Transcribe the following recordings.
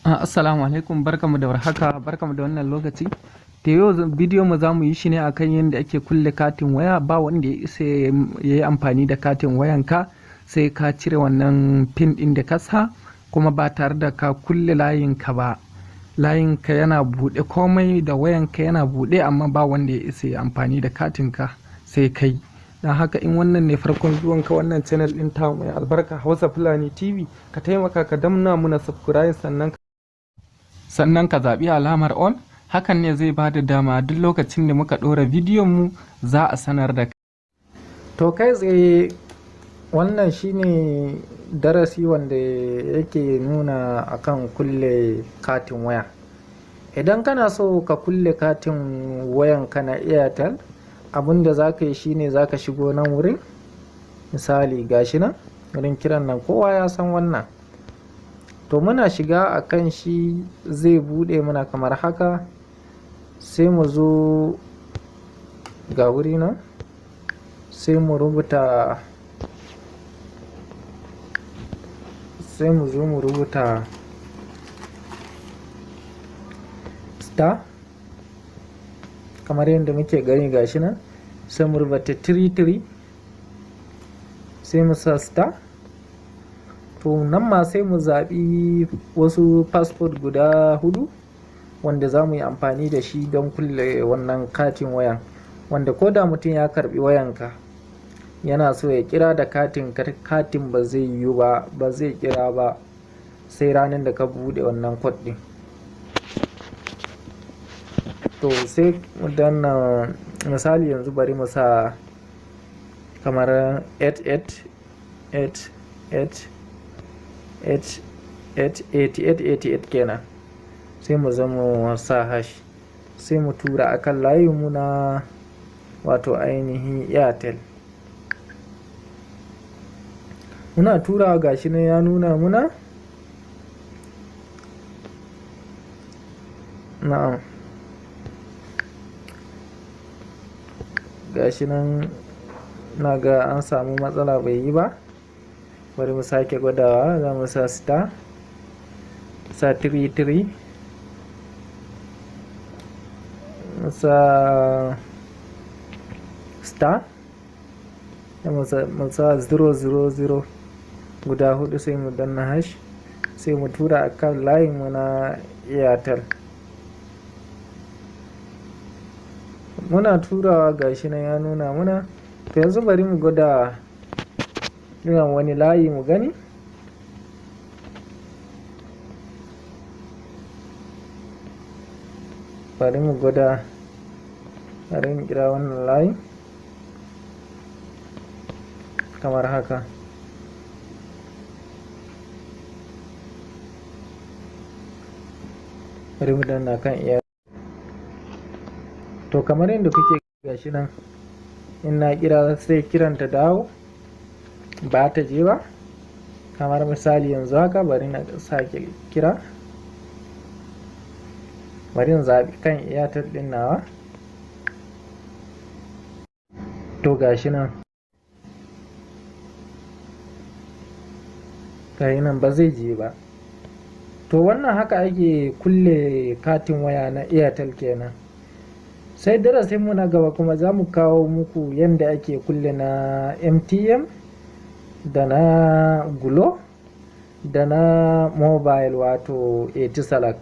Assalamu alaikum, barkamu da warhaka, barkamu da wannan lokaci. Da yau bidiyo mu za mu yi shi ne akan yadda ake kulle katin waya. Ba wanda ya isa ya yi amfani da katin wayanka sai ka cire wannan pin ɗin da ka sa, kuma ba tare da ka kulle layinka ba. Layinka yana buɗe, komai da wayanka yana buɗe, amma ba wanda ya isa ya amfani da katinka sai kai. Don haka in wannan ne farkon zuwanka wannan channel ɗin ta mai albarka Hausa Fulani TV, ka taimaka ka damna muna subscribe sannan ka zaɓi alamar on. Hakan ne zai ba da dama duk lokacin da muka ɗora bidiyon mu za a sanar da kai. To kai tsaye wannan shine darasi wanda yake nuna akan kulle katin waya. Idan kana so ka kulle katin wayanka na Airtel, abinda za ka yi shine za ka shigo nan wurin, misali gashi nan wurin kiran nan, kowa ya san wannan. To muna shiga a kan shi zai bude mana kamar haka, sai mu zo ga wuri nan, sai mu rubuta, sai mu zo mu rubuta star kamar yadda muke gani gashi nan, sai mu rubuta 33, sai mu sa star. To nan ma sai mu zaɓi wasu passport guda 4 wanda za mu yi amfani da shi don kulle wannan katin wayan, wanda ko da mutum ya karbi wayanka yana so ya kira da katin ba zai yiwu ba, ba zai kira ba sai ranar da ka buɗe wannan code ɗin. To sai mu danna, misali yanzu bari mu sa kamar 88 kenan, sai mu zama sa hash, sai mu tura akan layinmu na wato ainihin Airtel. Muna turawa gashi nan ya nuna muna, na'am gashi nan, na ga an samu matsala bai yi ba. Bari mu sake gwadawa, za mu sa star, sa 33, sa star, mu sa 000 guda 4, sai mu danna hash, sai mu tura akan layin mu na Airtel. Muna turawa gashi nan ya nuna muna. To yanzu bari mu gwada ina wani layi mu gani. Bari mu gwada, bari mu kira wannan layi kamar haka. Bari mu danna kan iya. To kamar yadda kuke gashi nan, in na kira sai kiran ta dawo, ba ta je ba. Kamar misali yanzu haka, bari na sake kira, bari in zaɓi kan Airtel ɗin nawa. To gashi nan, gashi nan ba zai je ba. To wannan haka ake kulle katin waya na Airtel kenan. Sai darasinmu na gaba kuma za mu kawo muku yadda ake kulle na MTN da na Glo da na mobile wato Etisalat.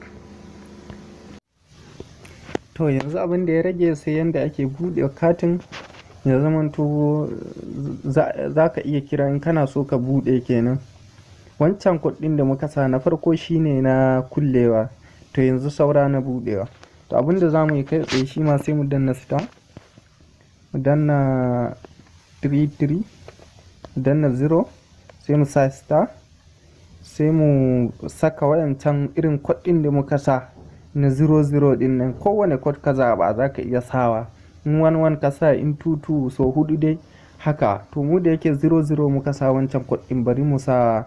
To yanzu abin da ya rage sai yadda ake buɗe katin ya zamanto za ka iya kira in kana so ka buɗe kenan. Wancan kuɗin da muka sa na farko shine na kullewa, to yanzu saura na buɗewa. To abin da za mu yi kai tsaye shi ma sai mu danna star, mu danna 33, mu danna 0, sai mu sa star, sai mu saka wayancan irin kuɗin da muka sa na 00 din nan. Kowane kod ka zaɓa za ka iya sawa, in 11 ka sa, in 22, so 4 dai haka. To mu da yake 00 muka sa wancan kuɗin, bari mu sa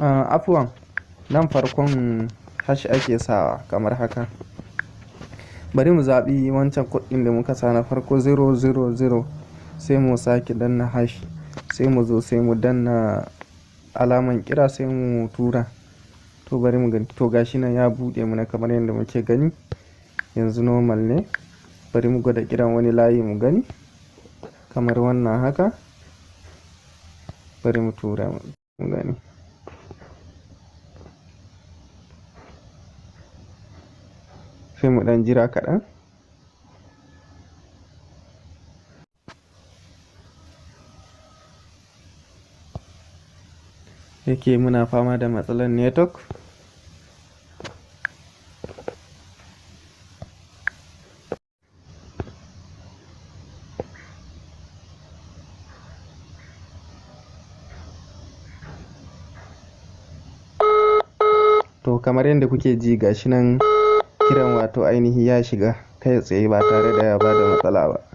afwan, nan farkon hash ake sawa kamar haka. Bari mu zaɓi wancan kuɗin da muka sa na farko 000, sai mu sake danna hash, sai mu zo sai mu danna alaman kira, sai mu tura. To bari mu gani, to gashi nan ya buɗe mana kamar yadda muke gani yanzu normal ne. Bari mu gwada kiran wani layi mu gani kamar wannan haka. Bari mu tura mu gani. Sai mu ɗan jira kaɗan. Yake muna fama da matsalar network. To kamar yadda kuke ji gashi nan kiran wato ainihi ya shiga kai tsaye ba tare da ya bada matsala ba.